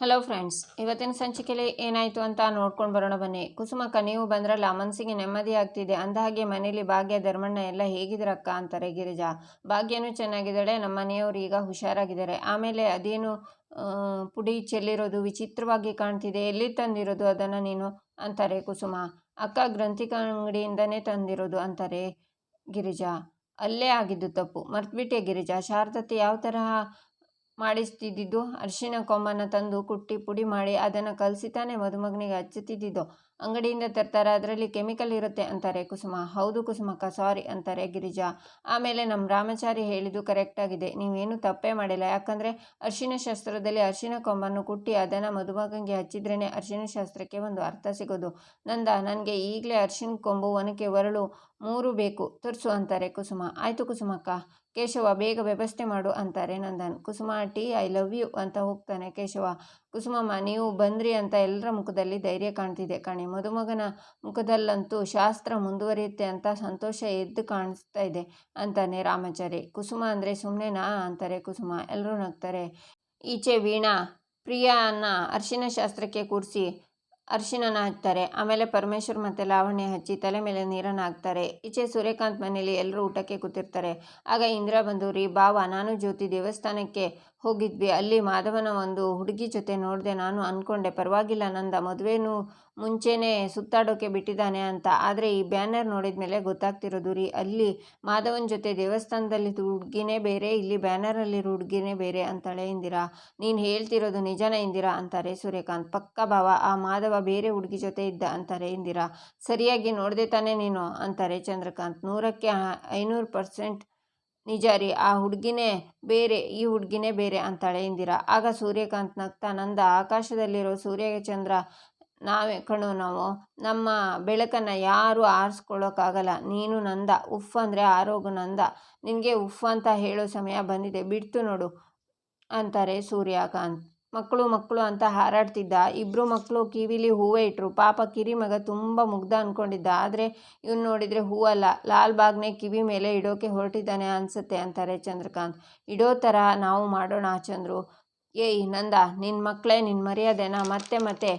Hello friends, ಇವತ್ತಿನ ಸಂಚಿಕೆಯಲ್ಲಿ ಏನಾಯಿತು ಅಂತ ನೋಡ್ಕೊಂಡು ಬರೋಣ ಬನ್ನಿ. ಕುಸುಮಕ್ಕ, ನೀವು ಬಂದ್ರಲ್ಲ, ಮನಸ್ಸಿಗೆ ನೆಮ್ಮದಿ ಆಗ್ತಿದೆ. ಅಂದಹಾಗೆ ಮನೇಲಿ ಭಾಗ್ಯ, ಧರ್ಮಣ್ಣ ಎಲ್ಲ ಹೇಗಿದ್ರಕ್ಕ ಅಂತಾರೆ ಗಿರಿಜಾ. ಭಾಗ್ಯನೂ ಚೆನ್ನಾಗಿದ್ದಾಳೆ, ನಮ್ಮ ಮನೆಯವರು ಈಗ ಹುಷಾರಾಗಿದ್ದಾರೆ. ಆಮೇಲೆ ಅದೇನು ಪುಡಿ ಚೆಲ್ಲಿರೋದು ವಿಚಿತ್ರವಾಗಿ ಕಾಣ್ತಿದೆ, ಎಲ್ಲಿ ತಂದಿರೋದು ಅದನ್ನು ನೀನು ಅಂತಾರೆ ಕುಸುಮ. ಅಕ್ಕ, ಗ್ರಂಥಿಕ ಅಂಗಡಿಯಿಂದನೇ ತಂದಿರೋದು ಅಂತಾರೆ ಗಿರಿಜಾ. ಅಲ್ಲೇ ಆಗಿದ್ದು ತಪ್ಪು, ಮರ್ತ್ಬಿಟ್ಟೆ ಗಿರಿಜಾ. ಶಾರದತ್ತೆ ಯಾವ ತರಹ ಮಾಡಿಸ್ತಿದ್ದಿದ್ದು? ಅರಿಶಿನ ಕೊಂಬನ್ನು ತಂದು ಕುಟ್ಟಿ ಪುಡಿ ಮಾಡಿ ಅದನ್ನು ಕಲಸಿ ತಾನೇ ಮದುಮಗನಿಗೆ ಹಚ್ಚುತ್ತಿದ್ದಿದ್ದು. ಅಂಗಡಿಯಿಂದ ತರ್ತಾರೆ, ಅದರಲ್ಲಿ ಕೆಮಿಕಲ್ ಇರುತ್ತೆ ಅಂತಾರೆ ಕುಸುಮ. ಹೌದು ಕುಸುಮಕ್ಕ, ಸಾರಿ ಅಂತಾರೆ ಗಿರಿಜಾ. ಆಮೇಲೆ ನಮ್ಮ ರಾಮಚಾರಿ ಹೇಳಿದ್ದು ಕರೆಕ್ಟಾಗಿದೆ, ನೀವೇನು ತಪ್ಪೇ ಮಾಡಿಲ್ಲ. ಯಾಕಂದರೆ ಅರಿಶಿನ ಶಾಸ್ತ್ರದಲ್ಲಿ ಅರಿಶಿನ ಕೊಂಬನ್ನು ಕುಟ್ಟಿ ಅದನ್ನು ಮದುಮಗನಿಗೆ ಹಚ್ಚಿದ್ರೇ ಅರಿಶಿನ ಶಾಸ್ತ್ರಕ್ಕೆ ಒಂದು ಅರ್ಥ ಸಿಗೋದು. ನಂದ, ನನಗೆ ಈಗಲೇ ಅರಿಶಿನ ಕೊಂಬು, ಒನಕೆ ಒರಳು 3 ಬೇಕು, ತರಿಸು ಅಂತಾರೆ ಕುಸುಮ. ಆಯಿತು ಕುಸುಮಕ್ಕ. ಕೇಶವ, ಬೇಗ ವ್ಯವಸ್ಥೆ ಮಾಡು ಅಂತಾರೆ ನಂದನ್. ಕುಸುಮ, ಟೀ, ಐ ಲವ್ ಯು ಅಂತ ಹೋಗ್ತಾನೆ ಕೇಶವ. ಕುಸುಮಮ್ಮ, ನೀವು ಬಂದ್ರಿ ಅಂತ ಎಲ್ಲರ ಮುಖದಲ್ಲಿ ಧೈರ್ಯ ಕಾಣ್ತಿದೆ ಕಣೆ. ಮದುಮಗನ ಮುಖದಲ್ಲಂತೂ ಶಾಸ್ತ್ರ ಮುಂದುವರಿಯುತ್ತೆ ಅಂತ ಸಂತೋಷ ಎದ್ದು ಕಾಣಿಸ್ತಾ ಇದೆ ಅಂತಾನೆ ರಾಮಚಾರಿ. ಕುಸುಮ ಅಂದರೆ ಸುಮ್ಮನೆನಾ ಅಂತಾರೆ ಕುಸುಮ. ಎಲ್ಲರೂ ನಗ್ತಾರೆ. ಈಚೆ ವೀಣಾ ಪ್ರಿಯಾನ ಅರಿಶಿನ ಶಾಸ್ತ್ರಕ್ಕೆ ಕೂರಿಸಿ ಅರಿಶಿನ ಹಚ್ತಾರೆ. ಆಮೇಲೆ ಪರಮೇಶ್ವರ್ ಮತ್ತು ಲಾವಣ್ಯ ಹಚ್ಚಿ ತಲೆ ಮೇಲೆ ನೀರನ್ನು ಹಾಕ್ತಾರೆ. ಈಚೆ ಸೂರ್ಯಕಾಂತ್ ಮನೇಲಿ ಎಲ್ಲರೂ ಊಟಕ್ಕೆ ಕೂತಿರ್ತಾರೆ. ಆಗ ಇಂದಿರಾ ಬಂದು, ರೀ ಬಾವ, ನಾನು ಜ್ಯೋತಿ ದೇವಸ್ಥಾನಕ್ಕೆ ಹೋಗಿದ್ವಿ. ಅಲ್ಲಿ ಮಾಧವನ ಒಂದು ಹುಡುಗಿ ಜೊತೆ ನೋಡಿದೆ. ನಾನು ಅಂದ್ಕೊಂಡೆ ಪರವಾಗಿಲ್ಲ, ನಂದ ಮದುವೆನೂ ಮುಂಚೆನೇ ಸುತ್ತಾಡೋಕೆ ಬಿಟ್ಟಿದ್ದಾನೆ ಅಂತ. ಆದರೆ ಈ ಬ್ಯಾನರ್ ನೋಡಿದ ಮೇಲೆ ಗೊತ್ತಾಗ್ತಿರೋದು ರೀ, ಅಲ್ಲಿ ಮಾಧವನ ಜೊತೆ ದೇವಸ್ಥಾನದಲ್ಲಿ ಹುಡುಗಿನೇ ಬೇರೆ, ಇಲ್ಲಿ ಬ್ಯಾನರಲ್ಲಿರೋ ಹುಡುಗಿನೇ ಬೇರೆ ಅಂತಾಳೆ ಇಂದಿರಾ. ನೀನು ಹೇಳ್ತಿರೋದು ನಿಜನೇ ಇಂದಿರಾ ಅಂತಾರೆ ಸೂರ್ಯಕಾಂತ್. ಪಕ್ಕ ಬಾವ, ಆ ಮಾಧವ ಬೇರೆ ಹುಡುಗಿ ಜೊತೆ ಇದ್ದ ಅಂತಾರೆ ಇಂದಿರಾ. ಸರಿಯಾಗಿ ನೋಡಿದೆ ತಾನೇ ನೀನು ಅಂತಾರೆ ಚಂದ್ರಕಾಂತ್. 100ಕ್ಕೆ 500% ನಿಜ ರೀ, ಆ ಹುಡುಗಿನೇ ಬೇರೆ, ಈ ಹುಡುಗಿನೇ ಬೇರೆ ಅಂತಾಳೆ ಇಂದಿರಾ. ಆಗ ಸೂರ್ಯಕಾಂತ್ ನಗ್ತಾ, ನಂದ, ಆಕಾಶದಲ್ಲಿರೋ ಸೂರ್ಯ ಚಂದ್ರ ನಾವೇ ಕಣೋ, ನಾವು ನಮ್ಮ ಬೆಳಕನ್ನು ಯಾರೂ ಆರಿಸ್ಕೊಳ್ಳೋಕ್ಕಾಗಲ್ಲ. ನೀನು ನಂದ, ಉಫ್ ಅಂದರೆ ಆರೋಗು ನಂದ. ನಿನಗೆ ಉಫ್ ಅಂತ ಹೇಳೋ ಸಮಯ ಬಂದಿದೆ, ಬಿಡ್ತು ನೋಡು ಅಂತಾರೆ ಸೂರ್ಯಕಾಂತ್. ಮಕ್ಕಳು ಅಂತ ಹಾರಾಡ್ತಿದ್ದ. 2 ಮಕ್ಕಳು ಕಿವಿಲಿ ಹೂವೇ ಇಟ್ಟರು. ಪಾಪ ಕಿರಿ ಮಗ ತುಂಬ ಮುಗ್ಧ ಅಂದ್ಕೊಂಡಿದ್ದ. ಆದರೆ ಇವನು ನೋಡಿದರೆ ಹೂವಲ್ಲ, ಲಾಲ್ಬಾಗ್ನೇ ಕಿವಿ ಮೇಲೆ ಇಡೋಕೆ ಹೊರಟಿದ್ದಾನೆ ಅನ್ಸುತ್ತೆ ಅಂತಾರೆ ಚಂದ್ರಕಾಂತ್. ಇಡೋ ಥರ ನಾವು ಮಾಡೋಣ ಚಂದ್ರು. ಏಯ್ ನಂದ, ನಿನ್ನ ಮಕ್ಕಳೇ ನಿನ್ನ ಮರ್ಯಾದೆನ ಮತ್ತೆ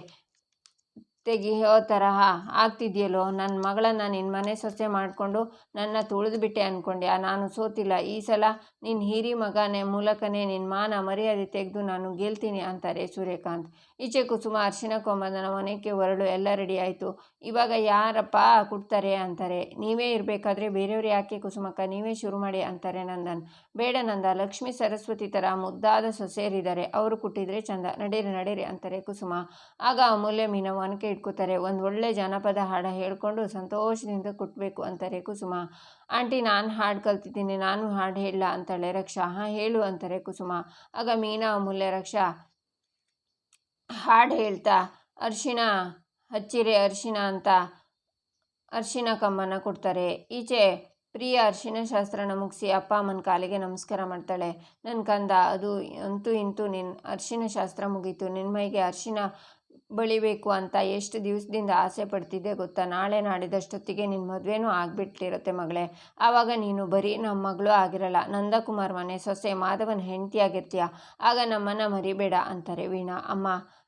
ತೆಗಿಯೋ ತರಹ ಆಗ್ತಿದೆಯಲ್ಲೋ. ನನ್ನ ಮಗಳನ್ನು ನಿನ್ನ ಮನೆ ಸೊಸೆ ಮಾಡಿಕೊಂಡು ನನ್ನ ತುಳಿದ್ಬಿಟ್ಟೆ ಅಂದ್ಕೊಂಡ್ಯಾ? ನಾನು ಸೋತಿಲ್ಲ. ಈ ಸಲ ನಿನ್ನ ಹಿರಿ ಮಗನೇ ಮೂಲಕನೇ ನಿನ್ನ ಮಾನ ಮರ್ಯಾದೆ ತೆಗೆದು ನಾನು ಗೆಲ್ತೀನಿ ಅಂತಾರೆ ಸೂರ್ಯಕಾಂತ್. ಈಚೆ ಕುಸುಮ ಅರಿಶಿನ ಕೊಂಬನ ಒನಕೆ ಒರಳು ಎಲ್ಲ ರೆಡಿ ಆಯಿತು. ಇವಾಗ ಯಾರಪ್ಪ ಕುಟ್ತಾರೆ ಅಂತಾರೆ. ನೀವೇ ಇರಬೇಕಾದ್ರೆ ಬೇರೆಯವ್ರು ಯಾಕೆ ಕುಸುಮಕ್ಕ, ನೀವೇ ಶುರು ಮಾಡಿ ಅಂತಾರೆ ನಂದನ್. ಬೇಡ ನಂದ, ಲಕ್ಷ್ಮೀ ಸರಸ್ವತಿ ಥರ ಮುದ್ದಾದ ಸೊಸೆಯರಿದ್ದಾರೆ, ಅವರು ಕುಟ್ಟಿದ್ರೆ ಚಂದ, ನಡೀರಿ ಅಂತಾರೆ ಕುಸುಮ. ಆಗ ಅಮೂಲ್ಯ ಮೀನ ಒನಕೆ ಇಟ್ಕೋತಾರೆ. ಒಂದು ಒಳ್ಳೆ ಜಾನಪದ ಹಾಡು ಹೇಳ್ಕೊಂಡು ಸಂತೋಷದಿಂದ ಕುಟ್ಟಬೇಕು ಅಂತಾರೆ ಕುಸುಮ. ಆಂಟಿ, ನಾನು ಹಾಡು ಕಲ್ತಿದ್ದೀನಿ, ನಾನು ಹಾಡು ಹೇಳಲ್ಲ ಅಂತಾಳೆ ರಕ್ಷಾ. ಹಾಂ ಹೇಳು ಅಂತಾರೆ ಕುಸುಮ. ಆಗ ಮೀನಾ, ಅಮೂಲ್ಯ, ರಕ್ಷಾ ಹಾಡು ಹೇಳ್ತಾ ಅರಿಶಿನ ಹಚ್ಚಿರೆ ಅರಿಶಿನ ಅಂತ ಅರಿಶಿನ ಕಮ್ಮನ್ನು ಕೊಡ್ತಾರೆ. ಈಚೆ ಪ್ರಿಯ ಅರಿಶಿನ ಶಾಸ್ತ್ರನ ಮುಗಿಸಿ ಅಪ್ಪ ಅಮ್ಮನ ಕಾಲಿಗೆ ನಮಸ್ಕಾರ ಮಾಡ್ತಾಳೆ. ನನ್ನ ಕಂದ, ಅದು ಅಂತೂ ಇಂತೂ ನಿನ್ನ ಅರಿಶಿನ ಶಾಸ್ತ್ರ ಮುಗೀತು. ನಿನ್ನ ಮೈಗೆ ಅರಿಶಿನ ಬಳಿಬೇಕು ಅಂತ ಎಷ್ಟು ದಿವಸದಿಂದ ಆಸೆ ಪಡ್ತಿದ್ದೆ ಗೊತ್ತಾ? ನಾಳೆ ನಾಡಿದಷ್ಟೊತ್ತಿಗೆ ನಿನ್ನ ಮದುವೆನೂ ಆಗಿಬಿಟ್ಟಿರುತ್ತೆ ಮಗಳೇ. ಆವಾಗ ನೀನು ಬರೀ ನಮ್ಮ ಮಗಳು ಆಗಿರಲ್ಲ, ನಂದಕುಮಾರ್ ಮನೆ ಸೊಸೆ, ಮಾಧವನ ಹೆಂಡತಿ ಆಗಿರ್ತೀಯ. ಆಗ ನಮ್ಮನ್ನು ಮರಿಬೇಡ ಅಂತಾರೆ ವೀಣಾ. ಅಮ್ಮ,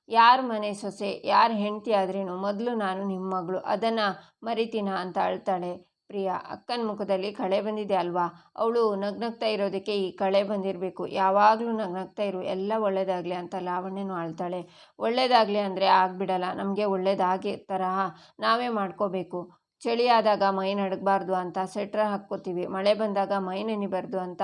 ಯಾರ ಮನೆ ಸೊಸೆ, ಯಾರ ಹೆಂಡತಿ ಆದ್ರೇನು, ಮೊದಲು ನಾನು ನಿಮ್ಮ ಮಗಳು, ಅದನ್ನು ಮರಿತೀನ ಅಂತ ಅಳ್ತಾಳೆ ಪ್ರಿಯಾ. ಅಕ್ಕನ ಮುಖದಲ್ಲಿ ಕಳೆ ಬಂದಿದೆ ಅಲ್ವಾ? ಅವಳು ನಗ್ನಗ್ತಾ ಇರೋದಕ್ಕೆ ಈ ಕಳೆ ಬಂದಿರಬೇಕು. ಯಾವಾಗಲೂ ನಗ್ನಗ್ತಾ ಇರು, ಎಲ್ಲ ಒಳ್ಳೇದಾಗಲಿ ಅಂತ ಲಾವಣ್ಯನೂ ಅಳ್ತಾಳೆ. ಒಳ್ಳೇದಾಗಲಿ ಅಂದರೆ ಆಗ್ಬಿಡಲ್ಲ, ನಮಗೆ ಒಳ್ಳೇದಾಗಿ ತರಹ ನಾವೇ ಮಾಡ್ಕೋಬೇಕು. ಚಳಿ ಆದಾಗ ಮೈ ನಡಗಬಾರ್ದು ಅಂತ ಸ್ವೆಟ್ರ್ ಹಾಕ್ಕೋತೀವಿ, ಮಳೆ ಬಂದಾಗ ಮೈ ನೆನಿಬಾರ್ದು ಅಂತ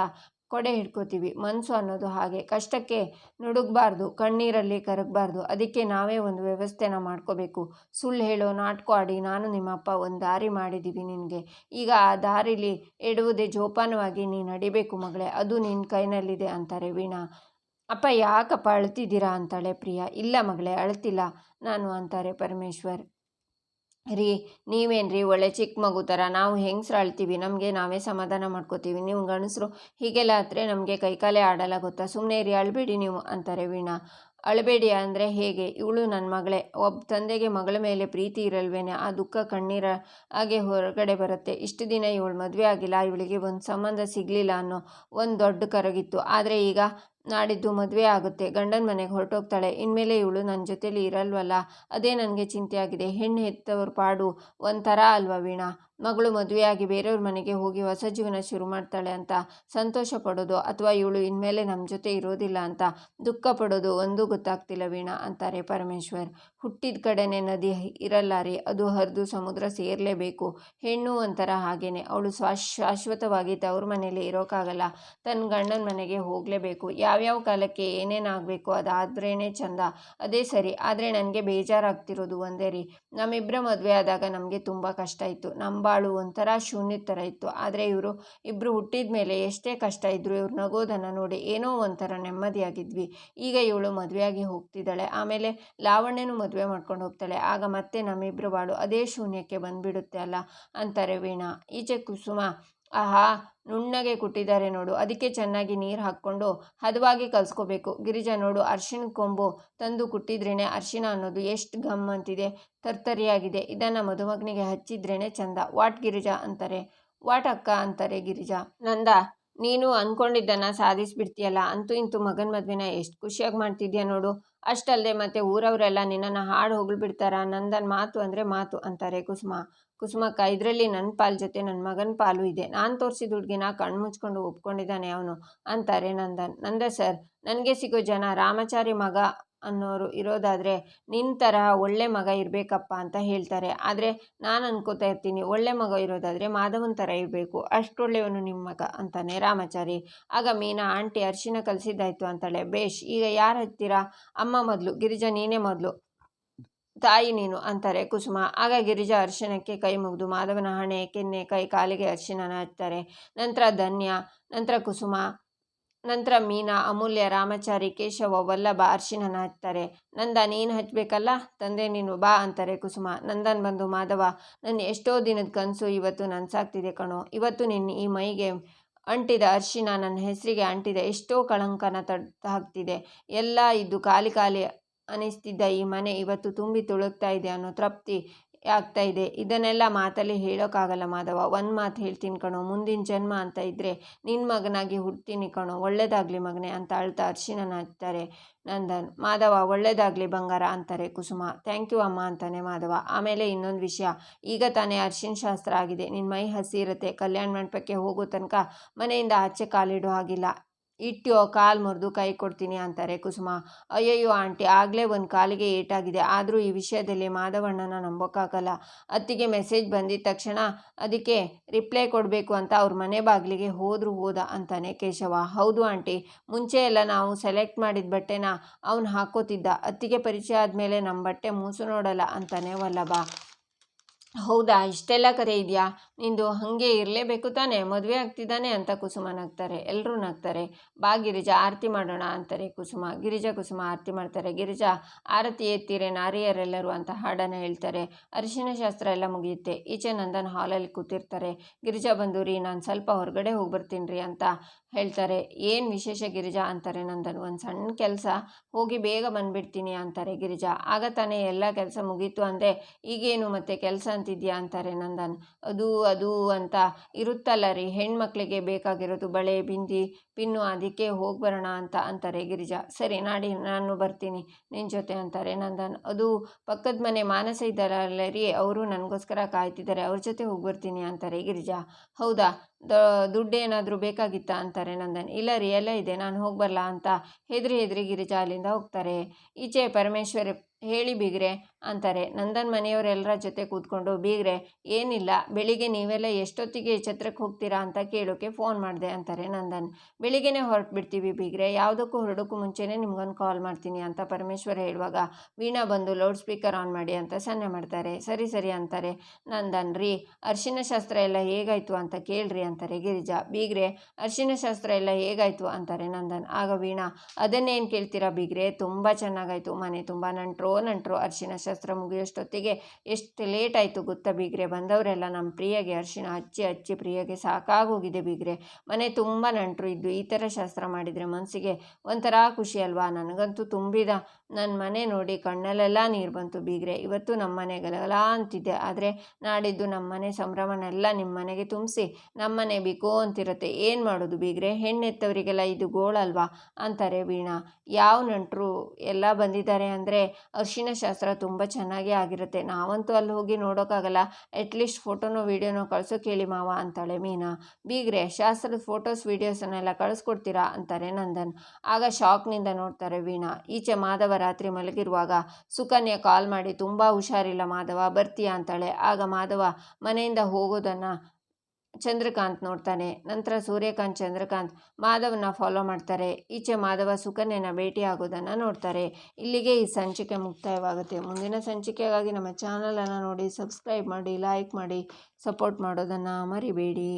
ಕೊಡೆ ಹಿಡ್ಕೋತೀವಿ. ಮನಸ್ಸು ಅನ್ನೋದು ಹಾಗೆ, ಕಷ್ಟಕ್ಕೆ ನುಡುಗಬಾರ್ದು, ಕಣ್ಣೀರಲ್ಲಿ ಕರಗಬಾರ್ದು. ಅದಕ್ಕೆ ನಾವೇ ಒಂದು ವ್ಯವಸ್ಥೆನ ಮಾಡ್ಕೋಬೇಕು. ಸುಳ್ಳು ಹೇಳೋ, ನಾಟಕ ಆಡಿ ನಾನು ನಿಮ್ಮಪ್ಪ ಒಂದು ದಾರಿ ಮಾಡಿದ್ದೀವಿ ನಿನಗೆ. ಈಗ ಆ ದಾರಿಲಿ ಎಡುವುದೇ ಜೋಪಾನವಾಗಿ ನೀನು ನಡಿಬೇಕು ಮಗಳೇ, ಅದು ನಿನ್ನ ಕೈನಲ್ಲಿದೆ ಅಂತಾರೆ ವೀಣಾ. ಅಪ್ಪ, ಯಾಕಪ್ಪ ಅಳ್ತಿದ್ದೀರಾ ಅಂತಾಳೆ ಪ್ರಿಯಾ. ಇಲ್ಲ ಮಗಳೇ, ಅಳ್ತಿಲ್ಲ ನಾನು ಅಂತಾರೆ ಪರಮೇಶ್ವರ್. ರೀ, ನೀವೇನ್ರಿ ಒಳ್ಳೆ ಚಿಕ್ಕ ಮಗು ಥರ, ನಾವು ಹೆಂಗಸ್ರು ಅಳ್ತೀವಿ, ನಮಗೆ ನಾವೇ ಸಮಾಧಾನ ಮಾಡ್ಕೋತೀವಿ. ನೀವು ಗಂಡಸರು ಹೀಗೆಲ್ಲ ಹತ್ತಿರ ನಮಗೆ ಕೈಕಾಲೇ ಆಡಲ್ಲ ಗೊತ್ತಾ? ಸುಮ್ಮನೆ ರೀ, ಅಳಬೇಡಿ ನೀವು ಅಂತಾರೆ ವೀಣಾ. ಅಳಬೇಡಿ ಅಂದರೆ ಹೇಗೆ? ಇವಳು ನನ್ನ ಮಗಳೇ. ಒಬ್ಬ ತಂದೆಗೆ ಮಗಳ ಮೇಲೆ ಪ್ರೀತಿ ಇರಲ್ವೇನೆ? ಆ ದುಃಖ ಕಣ್ಣೀರ ಹಾಗೆ ಹೊರಗಡೆ ಬರುತ್ತೆ. ಇಷ್ಟು ದಿನ ಇವಳು ಮದುವೆ ಆಗಿಲ್ಲ, ಇವಳಿಗೆ ಒಂದು ಸಂಬಂಧ ಸಿಗಲಿಲ್ಲ ಅನ್ನೋ ಒಂದು ದೊಡ್ಡ ಕರಗಿತ್ತು. ಆದರೆ ಈಗ ನಾಡಿದ್ದು ಮದುವೆ ಆಗುತ್ತೆ, ಗಂಡನ ಮನೆಗೆ ಹೊರಟೋಗ್ತಾಳೆ. ಇನ್ಮೇಲೆ ಇವಳು ನನ್ನ ಜೊತೇಲಿ ಇರಲ್ವಲ್ಲ, ಅದೇ ನನಗೆ ಚಿಂತೆಯಾಗಿದೆ. ಹೆಣ್ಣು ಹೆತ್ತವ್ರ ಪಾಡು ಒಂಥರ ಅಲ್ವಾ ವೀಣಾ? ಮಗಳು ಮದುವೆಯಾಗಿ ಬೇರೆಯವ್ರ ಮನೆಗೆ ಹೋಗಿ ಹೊಸ ಜೀವನ ಶುರು ಮಾಡ್ತಾಳೆ ಅಂತ ಸಂತೋಷ ಪಡೋದು, ಅಥವಾ ಇವಳು ಇನ್ಮೇಲೆ ನಮ್ಮ ಜೊತೆ ಇರೋದಿಲ್ಲ ಅಂತ ದುಃಖ ಪಡೋದು ಒಂದೂ ಗೊತ್ತಾಗ್ತಿಲ್ಲ ವೀಣಾ ಅಂತಾರೆ ಪರಮೇಶ್ವರ್. ಹುಟ್ಟಿದ ಕಡೆನೇ ನದಿ ಇರಲ್ಲ ರೀ, ಅದು ಹರಿದು ಸಮುದ್ರ ಸೇರಲೇಬೇಕು. ಹೆಣ್ಣು ಒಂಥರ ಹಾಗೇನೆ, ಅವಳು ಶಾಶ್ವತವಾಗಿ ತವ್ರ ಮನೇಲಿ ಇರೋಕ್ಕಾಗಲ್ಲ, ತನ್ನ ಗಂಡನ ಮನೆಗೆ ಹೋಗಲೇಬೇಕು. ಯಾವ್ಯಾವ ಕಾಲಕ್ಕೆ ಏನೇನಾಗಬೇಕು ಅದಾದ್ರೇ ಚಂದ, ಅದೇ ಸರಿ. ಆದರೆ ನನಗೆ ಬೇಜಾರಾಗ್ತಿರೋದು ಒಂದೇ ರೀ, ನಮ್ಮಿಬ್ಬರ ಮದುವೆ ಆದಾಗ ನಮಗೆ ತುಂಬ ಕಷ್ಟ ಇತ್ತು. ನಮ್ಮ ಬಾಳು ಒಂಥರ ಶೂನ್ಯದ ಥರ ಇತ್ತು. ಆದರೆ ಇವರು ಇಬ್ಬರು ಹುಟ್ಟಿದ ಮೇಲೆ ಎಷ್ಟೇ ಕಷ್ಟ ಇದ್ದರೂ ಇವ್ರು ನಗೋದನ್ನು ನೋಡಿ ಏನೋ ಒಂಥರ ನೆಮ್ಮದಿಯಾಗಿದ್ವಿ. ಈಗ ಇವಳು ಮದುವೆಯಾಗಿ ಹೋಗ್ತಿದ್ದಾಳೆ, ಆಮೇಲೆ ಲಾವಣ್ಯನೂ ಮದುವೆ ಮಾಡ್ಕೊಂಡು ಹೋಗ್ತಾಳೆ. ಆಗ ಮತ್ತೆ ನಮ್ಮಿಬ್ಬರು ಬಾಳು ಅದೇ ಶೂನ್ಯಕ್ಕೆ ಬಂದುಬಿಡುತ್ತೆ ಅಲ್ಲ ಅಂತಾರೆ ವೀಣಾ. ಈಚೆ ಕುಸುಮ, ಆಹಾ ನುಣ್ಣಗೆ ಕುಟ್ಟಿದ್ದಾರೆ ನೋಡು, ಅದಕ್ಕೆ ಚೆನ್ನಾಗಿ ನೀರು ಹಾಕ್ಕೊಂಡು ಹದವಾಗಿ ಕಲಿಸ್ಕೋಬೇಕು. ಗಿರಿಜಾ ನೋಡು, ಅರ್ಶಿಣ ಕೊಂಬು ತಂದು ಕುಟ್ಟಿದ್ರೇ ಅರ್ಶಿಣ ಅನ್ನೋದು ಎಷ್ಟು ಗಮ್ ಅಂತಿದೆ, ತರ್ತರಿಯಾಗಿದೆ. ಇದನ್ನು ಮದುಮಗನಿಗೆ ಹಚ್ಚಿದ್ರೇ ಚಂದ. ವಾಟ್ ಗಿರಿಜಾ ಅಂತಾರೆ. ವಾಟ್ ಅಕ್ಕ ಅಂತಾರೆ ಗಿರಿಜಾ. ನಂದ, ನೀನು ಅಂದ್ಕೊಂಡಿದ್ದನ್ನು ಸಾಧಿಸಿಬಿಡ್ತೀಯಲ್ಲ, ಅಂತೂ ಇಂತೂ ಮಗನ ಮದುವೆನ ಎಷ್ಟು ಖುಷಿಯಾಗಿ ಮಾಡ್ತಿದ್ಯಾ ನೋಡು. ಅಷ್ಟಲ್ಲದೆ ಮತ್ತೆ ಊರವರೆಲ್ಲ ನಿನ್ನನ್ನು ಹಾಡು ಹೊಗಳ್ಬಿಡ್ತಾರ. ನಂದನ್ ಮಾತು ಅಂದರೆ ಮಾತು ಅಂತಾರೆ ಕುಸುಮಕ್ಕ, ಇದರಲ್ಲಿ ನನ್ನ ಪಾಲು ಜೊತೆ ನನ್ನ ಮಗನ ಪಾಲು ಇದೆ. ನಾನು ತೋರಿಸಿದ ಹುಡುಗಿನ ಕಣ್ಣು ಮುಚ್ಕೊಂಡು ಒಪ್ಕೊಂಡಿದ್ದಾನೆ ಅವನು ಅಂತಾರೆ ನಂದ ಸರ್, ನನಗೆ ಸಿಗೋ ಜನ ರಾಮಾಚಾರಿ ಮಗ ಅನ್ನೋರು ಇರೋದಾದರೆ ನಿನ್ನ ತರಹ ಒಳ್ಳೆ ಮಗ ಇರಬೇಕಪ್ಪ ಅಂತ ಹೇಳ್ತಾರೆ. ಆದರೆ ನಾನು ಅನ್ಕೋತಾ ಇರ್ತೀನಿ, ಒಳ್ಳೆ ಮಗ ಇರೋದಾದರೆ ಮಾಧವನ ಥರ ಇರಬೇಕು, ಅಷ್ಟೊಳ್ಳೆಯವನು ನಿಮ್ಮ ಮಗ ಅಂತಾನೆ ರಾಮಾಚಾರಿ. ಆಗ ಮೀನಾ, ಆಂಟಿ ಅರಿಶಿನ ಕಲಿಸಿದ್ದಾಯ್ತು ಅಂತಾಳೆ. ಬೇಷ್, ಈಗ ಯಾರು ಹಚ್ತೀರಾ? ಅಮ್ಮ ಮೊದಲು, ಗಿರಿಜಾ ನೀನೇ ಮೊದಲು, ತಾಯಿ ನೀನು ಅಂತಾರೆ ಕುಸುಮ. ಆಗ ಗಿರಿಜಾ ಅರಿಶಿಣಕ್ಕೆ ಕೈ ಮುಗಿದು ಮಾಧವನ ಹಣೆ, ಕೆನ್ನೆ, ಕೈ, ಕಾಲಿಗೆ ಅರಿಶಿಣನ ಹಚ್ತಾರೆ. ನಂತರ ಧನ್ಯ, ನಂತರ ಕುಸುಮ, ನಂತರ ಮೀನಾ, ಅಮೂಲ್ಯ, ರಾಮಾಚಾರಿ, ಕೇಶವ, ವಲ್ಲಭ ಅರಿಶಿಣನ ಹಚ್ತಾರೆ. ನಂದ, ನೀನು ಹಚ್ಚಬೇಕಲ್ಲ ತಂದೆ, ನೀನು ಬಾ ಅಂತಾರೆ ಕುಸುಮ. ನಂದನ್ ಬಂದು, ಮಾಧವ, ನನ್ನ ಎಷ್ಟೋ ದಿನದ ಕನಸು ಇವತ್ತು ನನಸಾಗ್ತಿದೆ ಕಣೋ. ಇವತ್ತು ನಿನ್ನ ಈ ಮೈಗೆ ಅಂಟಿದ ಅರಿಶಿಣ ನನ್ನ ಹೆಸರಿಗೆ ಅಂಟಿದ ಎಷ್ಟೋ ಕಳಂಕನ ಹಾಕ್ತಿದೆ. ಎಲ್ಲ ಇದ್ದು ಖಾಲಿ ಖಾಲಿ ಅನಿಸ್ತಿದ್ದ ಈ ಮನೆ ಇವತ್ತು ತುಂಬಿ ತುಳುಕ್ತಾ ಇದೆ ಅನ್ನೋ ತೃಪ್ತಿ ಆಗ್ತಾ ಇದೆ. ಇದನ್ನೆಲ್ಲ ಮಾತಲ್ಲಿ ಹೇಳೋಕ್ಕಾಗಲ್ಲ ಮಾಧವ. ಒಂದು ಮಾತು ಹೇಳ್ತೀನಿ ಕಣೋ, ಮುಂದಿನ ಜನ್ಮ ಅಂತ ಇದ್ದರೆ ನಿನ್ನ ಮಗನಾಗಿ ಹುಡ್ತೀನಿ ಕಣೋ, ಒಳ್ಳೇದಾಗಲಿ ಮಗನೇ ಅಂತ ಅಳ್ತಾ ಅರಿಶಿಣನ ಹಚ್ತಾರೆ ನಂದನ್. ಮಾಧವ, ಒಳ್ಳೇದಾಗಲಿ ಬಂಗಾರ ಅಂತಾರೆ ಕುಸುಮ. ಥ್ಯಾಂಕ್ ಯು ಅಮ್ಮ ಅಂತಾನೆ ಮಾಧವ. ಆಮೇಲೆ ಇನ್ನೊಂದು ವಿಷಯ, ಈಗ ತಾನೇ ಅರಿಶಿಣ ಶಾಸ್ತ್ರ ಆಗಿದೆ, ನಿನ್ನ ಮೈ ಹಸಿ ಇರುತ್ತೆ. ಕಲ್ಯಾಣ ಮಂಟಪಕ್ಕೆ ಹೋಗೋ ತನಕ ಮನೆಯಿಂದ ಆಚೆ ಕಾಲಿಡೋ ಹಾಗಿಲ್ಲ. ಇಟ್ಯೋ ಕಾಲು ಮುರಿದು ಕೈ ಕೊಡ್ತೀನಿ ಅಂತಾರೆ ಕುಸುಮ. ಅಯ್ಯಯ್ಯೋ ಆಂಟಿ, ಆಗಲೇ ಒಂದು ಕಾಲಿಗೆ ಏಟಾಗಿದೆ. ಆದರೂ ಈ ವಿಷಯದಲ್ಲಿ ಮಾಧವಣ್ಣನ ನಂಬೋಕ್ಕಾಗಲ್ಲ. ಅತ್ತಿಗೆ ಮೆಸೇಜ್ ಬಂದಿದ್ದ ತಕ್ಷಣ ಅದಕ್ಕೆ ರಿಪ್ಲೈ ಕೊಡಬೇಕು ಅಂತ ಅವ್ರ ಮನೆ ಬಾಗಿಲಿಗೆ ಹೋದ ಅಂತಾನೆ ಕೇಶವ. ಹೌದು ಆಂಟಿ, ಮುಂಚೆ ಎಲ್ಲ ನಾವು ಸೆಲೆಕ್ಟ್ ಮಾಡಿದ ಬಟ್ಟೆನ ಅವನು ಹಾಕೋತಿದ್ದ, ಅತ್ತಿಗೆ ಪರಿಚಯ ಆದಮೇಲೆ ನಮ್ಮ ಬಟ್ಟೆ ಮೂಸು ನೋಡಲ್ಲ ಅಂತಾನೆ ವಲ್ಲಭ. ಹೌದಾ, ಇಷ್ಟೆಲ್ಲ ಕರೆ ಇದೆಯಾ ನಿಂದು? ಹಾಗೆ ಇರಲೇಬೇಕು ತಾನೇ, ಮದುವೆ ಆಗ್ತಿದ್ದಾನೆ ಅಂತ ಕುಸುಮ ನಗ್ತಾರೆ. ಎಲ್ಲರೂ ನಗ್ತಾರೆ. ಬಾ ಗಿರಿಜಾ, ಆರತಿ ಮಾಡೋಣ ಅಂತಾರೆ ಕುಸುಮ. ಕುಸುಮ ಆರತಿ ಮಾಡ್ತಾರೆ. ಗಿರಿಜಾ, ಆರತಿ ಎತ್ತೀರೆ ನಾರಿಯರೆಲ್ಲರೂ ಅಂತ ಹಾಡನ್ನು ಹೇಳ್ತಾರೆ. ಅರಿಶಿಣ ಶಾಸ್ತ್ರ ಎಲ್ಲ ಮುಗಿಯುತ್ತೆ. ಈಚೆ ನಂದನ್ ಹಾಲಲ್ಲಿ ಕೂತಿರ್ತಾರೆ. ಗಿರಿಜಾ ಬಂದು, ರೀ ನಾನು ಸ್ವಲ್ಪ ಹೊರಗಡೆ ಹೋಗಿ ಬರ್ತೀನಿ ರೀ ಅಂತ ಹೇಳ್ತಾರೆ. ಏನು ವಿಶೇಷ ಗಿರಿಜಾ ಅಂತಾರೆ ನಂದನ್. ಒಂದು ಸಣ್ಣ ಕೆಲಸ, ಹೋಗಿ ಬೇಗ ಬಂದುಬಿಡ್ತೀನಿ ಅಂತಾರೆ ಗಿರಿಜಾ. ಆಗ ತಾನೇ ಎಲ್ಲ ಕೆಲಸ ಮುಗೀತು ಅಂದೆ, ಈಗೇನು ಮತ್ತೆ ಕೆಲಸ ಅಂತಿದ್ಯಾ ಅಂತಾರೆ ನಂದನ್. ಅದು ಅಂತ ಇರುತ್ತಲ್ಲ ರೀ, ಹೆಣ್ಮಕ್ಳಿಗೆ ಬೇಕಾಗಿರೋದು ಬಳೆ, ಬಿಂದಿ, ಪಿನ್ನು, ಅದಕ್ಕೆ ಹೋಗಿ ಬರೋಣ ಅಂತಾರೆ ಗಿರಿಜಾ. ಸರಿ, ನಾಡಿ ನಾನು ಬರ್ತೀನಿ ನಿನ್ನ ಜೊತೆ ಅಂತಾರೆ ನಂದನ್. ಅದು ಪಕ್ಕದ ಮನೆ ಮಾನಸ ಇದ್ದಾರಲ್ಲ ರೀ, ಅವರು ನನಗೋಸ್ಕರ ಕಾಯ್ತಿದ್ದಾರೆ, ಅವ್ರ ಜೊತೆ ಹೋಗಿ ಬರ್ತೀನಿ ಅಂತಾರೆ ಗಿರಿಜಾ. ಹೌದಾ, ದುಡ್ಡು ಏನಾದರೂ ಬೇಕಾಗಿತ್ತಾ ಅಂತಾರೆ ನಂದನ್. ಇಲ್ಲ ರೀ, ಎಲ್ಲ ಇದೆ, ನಾನು ಹೋಗಿ ಬರಲಾ ಅಂತ ಹೆದರಿ ಗಿರಿಜಾ ಅಲ್ಲಿಂದ ಹೋಗ್ತಾರೆ. ಈಚೆ ಪರಮೇಶ್ವರ್, ಹೇಳಿ ಬೀಗ್ರೆ ಅಂತಾರೆ. ನಂದನ್ ಮನೆಯವರೆಲ್ಲರ ಜೊತೆ ಕೂತ್ಕೊಂಡು, ಬೀಗ್ರೆ ಏನಿಲ್ಲ, ಬೆಳಿಗ್ಗೆ ನೀವೆಲ್ಲ ಎಷ್ಟೊತ್ತಿಗೆ ಛತ್ರಕ್ಕೆ ಹೋಗ್ತೀರಾ ಅಂತ ಕೇಳೋಕ್ಕೆ ಫೋನ್ ಮಾಡಿದೆ ಅಂತಾರೆ ನಂದನ್. ಬೆಳಿಗ್ಗೆನೇ ಹೊರಟ್ಬಿಡ್ತೀವಿ ಬೀಗ್ರೆ, ಯಾವುದಕ್ಕೂ ಹೊರಡೋಕ್ಕೂ ಮುಂಚೆನೇ ನಿಮ್ಗೊಂದು ಕಾಲ್ ಮಾಡ್ತೀನಿ ಅಂತ ಪರಮೇಶ್ವರ್ ಹೇಳುವಾಗ ವೀಣಾ ಬಂದು ಲೌಡ್ ಸ್ಪೀಕರ್ ಆನ್ ಮಾಡಿ ಅಂತ ಸನ್ನೆ ಮಾಡ್ತಾರೆ. ಸರಿ ಅಂತಾರೆ ನಂದನ್. ರೀ, ಅರಿಶಿಣ ಶಾಸ್ತ್ರ ಎಲ್ಲ ಹೇಗಾಯಿತು ಅಂತ ಕೇಳ್ರಿ ಅಂತಾರೆ ಗಿರಿಜಾ. ಬೀಗ್ರೆ, ಅರಿಶಿಣ ಶಾಸ್ತ್ರ ಎಲ್ಲ ಹೇಗಾಯಿತು ಅಂತಾರೆ ನಂದನ್. ಆಗ ವೀಣಾ, ಅದನ್ನೇನು ಕೇಳ್ತೀರಾ ಬೀಗ್ರೆ, ತುಂಬ ಚೆನ್ನಾಗಾಯಿತು. ಮನೆ ತುಂಬ ನಂಟ್ರು ಅರಿಶಿಣ ಶಾಸ್ತ್ರ ಮುಗಿಯೋಷ್ಟೊತ್ತಿಗೆ ಎಷ್ಟು ಲೇಟ್ ಆಯಿತು ಗೊತ್ತಾ ಬೀಗ್ರೆ. ಬಂದವರೆಲ್ಲ ನಮ್ಮ ಪ್ರಿಯಗೆ ಅರಿಶಿಣ ಹಚ್ಚಿ ಪ್ರಿಯಗೆ ಸಾಕಾಗೋಗಿದೆ ಬೀಗ್ರೆ. ಮನೆ ತುಂಬ ನಂಟ್ರು ಇದ್ದು ಈ ಥರ ಶಾಸ್ತ್ರ ಮಾಡಿದರೆ ಮನಸ್ಸಿಗೆ ಒಂಥರ ಖುಷಿ ಅಲ್ವಾ. ನನಗಂತೂ ತುಂಬಿದ ನನ್ನ ಮನೆ ನೋಡಿ ಕಣ್ಣಲ್ಲೆಲ್ಲ ನೀರು ಬಂತು ಬೀಗ್ರೆ. ಇವತ್ತು ನಮ್ಮ ಮನೆ ಗಲಗಲ ಅಂತಿದೆ, ಆದರೆ ನಾಡಿದ್ದು ನಮ್ಮ ಮನೆ ಸಂಭ್ರಮನೆಲ್ಲ ನಿಮ್ಮ ಮನೆಗೆ ತುಂಬಿಸಿ ನಮ್ಮನೆ ಬಿಕೋ ಅಂತಿರುತ್ತೆ. ಏನು ಮಾಡೋದು ಬೀಗ್ರೆ, ಹೆಣ್ಣೆತ್ತವರಿಗೆಲ್ಲ ಇದು ಗೋಳಲ್ವಾ ಅಂತಾರೆ ವೀಣಾ. ಯಾವ ನೆಂಟರು ಎಲ್ಲ ಬಂದಿದ್ದಾರೆ ಅಂದರೆ ಅರಿಶಿನ ಶಾಸ್ತ್ರ ತುಂಬ ಚೆನ್ನಾಗಿ ಆಗಿರುತ್ತೆ. ನಾವಂತೂ ಅಲ್ಲಿ ಹೋಗಿ ನೋಡೋಕ್ಕಾಗಲ್ಲ, ಅಟ್ಲೀಸ್ಟ್ ಫೋಟೋನೋ ವೀಡಿಯೋನೋ ಕಳ್ಸೋಕೆ ಹೇಳಿ ಮಾವ ಅಂತಾಳೆ ಮೀನಾ. ಬೀಗ್ರೆ, ಶಾಸ್ತ್ರದ ಫೋಟೋಸ್ ವೀಡಿಯೋಸನ್ನೆಲ್ಲ ಕಳಿಸ್ಕೊಡ್ತೀರಾ ಅಂತಾರೆ ನಂದನ್. ಆಗ ಶಾಕ್ನಿಂದ ನೋಡ್ತಾರೆ ವೀಣಾ. ಈಚೆ ಮಾಧವ ರಾತ್ರಿ ಮಲಗಿರುವಾಗ ಸುಕನ್ಯಾ ಕಾಲ್ ಮಾಡಿ ತುಂಬ ಹುಷಾರಿಲ್ಲ ಮಾಧವ, ಬರ್ತೀಯಾ ಅಂತಾಳೆ. ಆಗ ಮಾಧವ ಮನೆಯಿಂದ ಹೋಗೋದನ್ನು ಚಂದ್ರಕಾಂತ್ ನೋಡ್ತಾನೆ. ನಂತರ ಸೂರ್ಯಕಾಂತ್ ಚಂದ್ರಕಾಂತ್ ಮಾಧವನ ಫಾಲೋ ಮಾಡ್ತಾರೆ. ಈಚೆ ಮಾಧವ ಸುಕನ್ಯನ ಭೇಟಿ ಆಗೋದನ್ನು ನೋಡ್ತಾರೆ. ಇಲ್ಲಿಗೆ ಈ ಸಂಚಿಕೆ ಮುಕ್ತಾಯವಾಗುತ್ತೆ. ಮುಂದಿನ ಸಂಚಿಕೆಗಾಗಿ ನಮ್ಮ ಚಾನಲನ್ನು ನೋಡಿ, ಸಬ್ಸ್ಕ್ರೈಬ್ ಮಾಡಿ, ಲೈಕ್ ಮಾಡಿ, ಸಪೋರ್ಟ್ ಮಾಡೋದನ್ನು ಮರಿಬೇಡಿ.